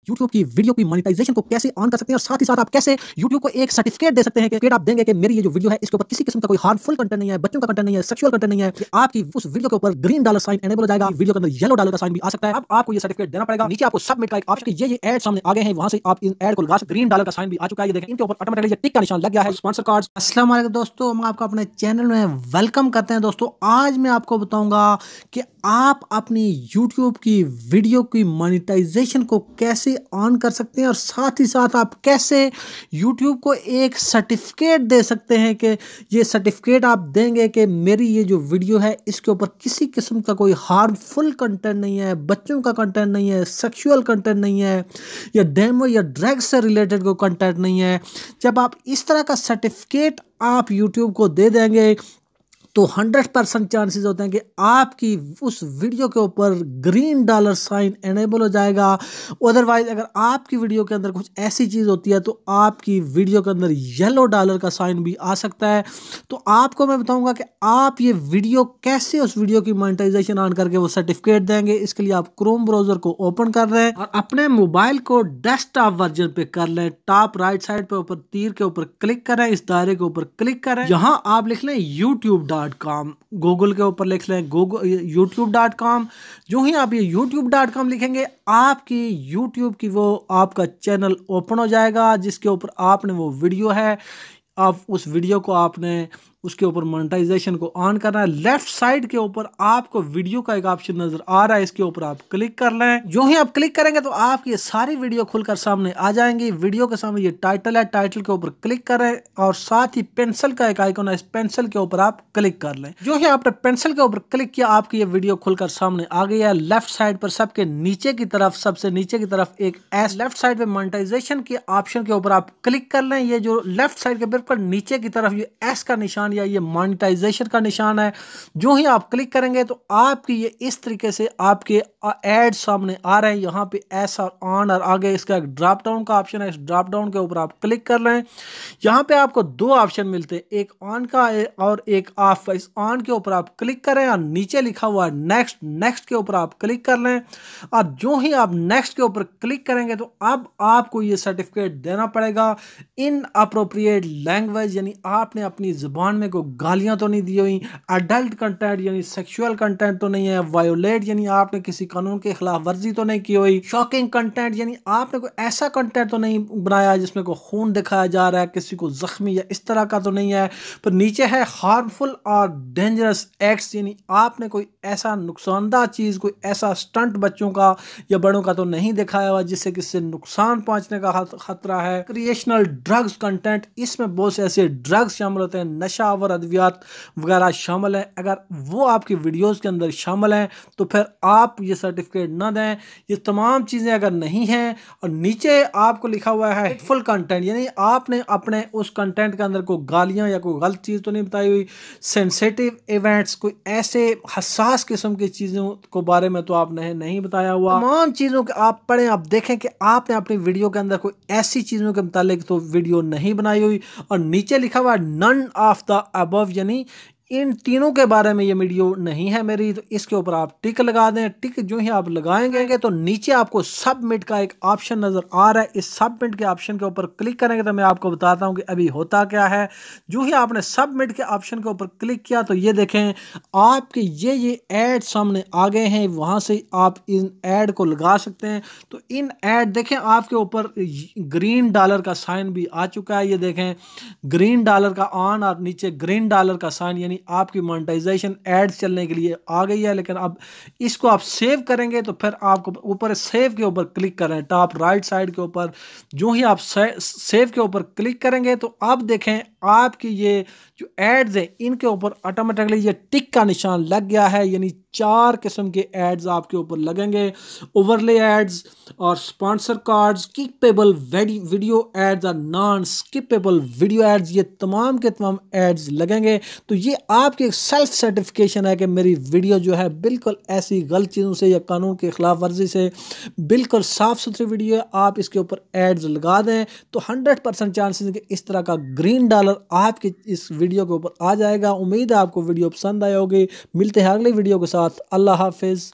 YouTube की video की monetization को कैसे ऑन कर सकते हैं और साथ ही साथ आप कैसे YouTube को एक सर्टिफिकेट दे सकते हैं कि आप देंगे कि मेरी ये जो वीडियो है इसके ऊपर किसी किस्म का कोई हार्मफुल कंटेंट नहीं है, बच्चों का कंटेंट नहीं है, सेक्सुअल कंटेंट नहीं है कि आपकी उस वीडियो के ऊपर ग्रीन डॉलर साइन एनेबल हो जाएगा, वीडियो के अंदर येलो डॉलर का साइन भी आ सकता है। अब आपको ये सर्टिफिकेट देना पड़ेगा। नीचे आपको सबमिट का एक ऑप्शन, ये ऐड सामने आ गए हैं, वहां से आप इन ऐड को लगा सकते। ग्रीन डॉलर का साइन भी आ चुका है, ये देखें इनके ऊपर ऑटोमेटिकली टिक का निशान लग गया है। Sponsor cards. अस्सलाम वालेकुम दोस्तों, हम आपको अपने चैनल में वेलकम करते हैं। दोस्तों आज मैं आपको बताऊंगा कि आप अपनी YouTube की वीडियो की मोनेटाइजेशन को कैसे ऑन कर सकते हैं और साथ ही साथ आप कैसे YouTube को एक सर्टिफिकेट दे सकते हैं कि ये सर्टिफिकेट आप देंगे कि मेरी ये जो वीडियो है इसके ऊपर किसी किस्म का कोई हार्मफुल कंटेंट नहीं है, बच्चों का कंटेंट नहीं है, सेक्सुअल कंटेंट नहीं है या डेमो या ड्रग्स से रिलेटेड कोई कंटेंट नहीं है। जब आप इस तरह का सर्टिफिकेट आप YouTube को दे देंगे तो 100% चांसेस होते हैं कि आपकी उस वीडियो के ऊपर ग्रीन डॉलर साइन एनेबल हो जाएगा। अदरवाइज अगर आपकी वीडियो के अंदर कुछ ऐसी चीज़ होती है तो आपकी वीडियो के अंदर येलो डॉलर का साइन भी आ सकता है। तो आपको मैं बताऊंगा कि आप ये वीडियो कैसे उस वीडियो की मोनेटाइजेशन ऑन करके वो सर्टिफिकेट देंगे। इसके लिए आप क्रोम ब्राउजर को ओपन कर रहे हैं और अपने मोबाइल को डेस्कटॉप वर्जन पे कर लें। टॉप राइट साइड पे ऊपर तीर के ऊपर क्लिक करें, इस दायरे के ऊपर क्लिक करें, यहाँ आप लिख लें YouTube.com। गूगल के ऊपर लिख लें YouTube.com। जो ही आप ये YouTube.com लिखेंगे आपकी YouTube की वो आपका चैनल ओपन हो जाएगा जिसके ऊपर आपने वो वीडियो है। आप उस वीडियो को आपने उसके ऊपर मोनेटाइजेशन को ऑन करना है। लेफ्ट साइड के ऊपर आपको वीडियो का एक ऑप्शन नजर आ रहा है, इसके ऊपर आप क्लिक कर लें। जो ही आप क्लिक करेंगे तो आपकी ये सारी वीडियो खुलकर सामने आ जाएंगी। वीडियो के सामने ये टाइटल है, टाइटल के ऊपर क्लिक करें और साथ ही पेंसिल का एक आइकन है, इस पेंसिल के ऊपर आप क्लिक कर लें। जो ही आपने पेंसिल के ऊपर क्लिक किया आपकी ये वीडियो खुलकर सामने आ गई है। लेफ्ट साइड पर सबके नीचे की तरफ, सबसे नीचे की तरफ एक एस, लेफ्ट साइड पे मोनेटाइजेशन के ऑप्शन के ऊपर आप क्लिक कर लें। ये जो लेफ्ट साइड के बिल्कुल नीचे की तरफ ये एस का निशान या ये मोनेटाइजेशन का निशान है, जो ही आप क्लिक करेंगे तो आपकी ये इस तरीके से आपके एड सामने आ रहे हैं। यहाँ पे एस और ऑन और आगे इसका एक ड्रॉप डाउन का ऑप्शन है, इस ड्रॉप डाउन के ऊपर आप क्लिक कर लें। यहाँ पे आपको दो ऑप्शन मिलते हैं, एक ऑन का और एक ऑफ का। इस ऑन के ऊपर आप क्लिक करें और नीचे लिखा हुआ है नेक्स्ट, नेक्स्ट के ऊपर आप क्लिक कर लें। अब जो ही आप नेक्स्ट के ऊपर क्लिक करेंगे तो अब आपको ये सर्टिफिकेट देना पड़ेगा इन अप्रोप्रिएट लैंग्वेज, यानी आपने अपनी जुबान में कोई गालियां तो नहीं दी हुई, अडल्ट कंटेंट यानी सेक्सुअल कंटेंट तो नहीं है, वायोलेट यानी आपने किसी कानून के खिलाफ वर्जी तो नहीं की हुई, शॉकिंग कंटेंट यानी आपने कोई ऐसा कंटेंट तो नहीं बनाया जिसमें कोई खून दिखाया जा रहा है, किसी को जख्मी या इस तरह का तो नहीं है। पर नीचे है हार्मफुल और डेंजरस एक्ट्स, यानी आपने कोई ऐसा नुकसानदा चीज, कोई ऐसा स्टंट बच्चों का या बड़ों का तो नहीं दिखाया हुआ जिससे किसी नुकसान पहुंचने का खतरा है। क्रिएशनल ड्रग्स कंटेंट, इसमें बहुत से ऐसे ड्रग्स शामिल होते हैं, नशा और अद्वियात वगैरह शामिल है। अगर वो आपकी वीडियोस के अंदर शामिल हैं तो फिर आप ये सर्टिफिकेट ना दें। ये तमाम चीज़ें अगर नहीं हैं और नीचे आपको लिखा हुआ है हेटफुल कंटेंट, यानी आपने अपने उस कंटेंट के अंदर कोई गालियां या कोई गलत चीज़ तो नहीं बताई हुई, सेंसिटिव इवेंट्स, कोई ऐसे हसास किस्म की चीज़ों को बारे में तो आपने नहीं बताया हुआ। तमाम चीज़ों के आप पढ़ें, आप देखें कि आपने अपनी वीडियो के अंदर कोई ऐसी चीज़ों के मुतालिक तो वीडियो नहीं बनाई हुई। और नीचे लिखा हुआ है नन ऑफ द अबव, यानी इन तीनों के बारे में ये वीडियो नहीं है मेरी। तो इसके ऊपर आप टिक लगा दें। टिक जो ही आप लगाएंगे तो नीचे आपको सबमिट का एक ऑप्शन नजर आ रहा है, इस सबमिट के ऑप्शन के ऊपर क्लिक करेंगे तो मैं आपको बताता हूं कि अभी होता क्या है। जो ही आपने सबमिट के ऑप्शन के ऊपर क्लिक किया तो ये देखें आपके ये ऐड सामने आ गए हैं, वहां से आप इन ऐड को लगा सकते हैं। तो इन ऐड देखें आपके ऊपर ग्रीन डॉलर का साइन भी आ चुका है, ये देखें ग्रीन डॉलर का ऑन और नीचे ग्रीन डॉलर का साइन, यानी आपकी मोनेटाइजेशन एड्स चलने के लिए आ गई है। लेकिन अब इसको आप सेव करेंगे तो फिर आपको ऊपर सेव के ऊपर क्लिक करें, टॉप राइट साइड के ऊपर। जो ही आप सेव के ऊपर क्लिक करेंगे तो अब देखें आपकी ये जो एड्स हैं इनके ऊपर ऑटोमेटिकली ये टिक का निशान लग गया है, यानी 4 किस्म के एड्स आपके ऊपर लगेंगे। ओवरले एड्स और sponsor cards, skippable video ads और नॉन स्किपेबल वीडियो एड्स, ये तमाम के तमाम एड्स लगेंगे। तो ये आपकी एक सेल्फ सर्टिफिकेशन है कि मेरी वीडियो जो है बिल्कुल ऐसी गलत चीज़ों से या कानून की खिलाफ वर्जी से बिल्कुल साफ़ सुथरी वीडियो है। आप इसके ऊपर एड्स लगा दें तो 100% चांसेस है कि इस तरह का ग्रीन डॉलर आपके इस वीडियो के ऊपर आ जाएगा। उम्मीद है आपको वीडियो पसंद आई होगी। मिलते हैं अगली वीडियो के साथ। अल्लाह हाफिज़।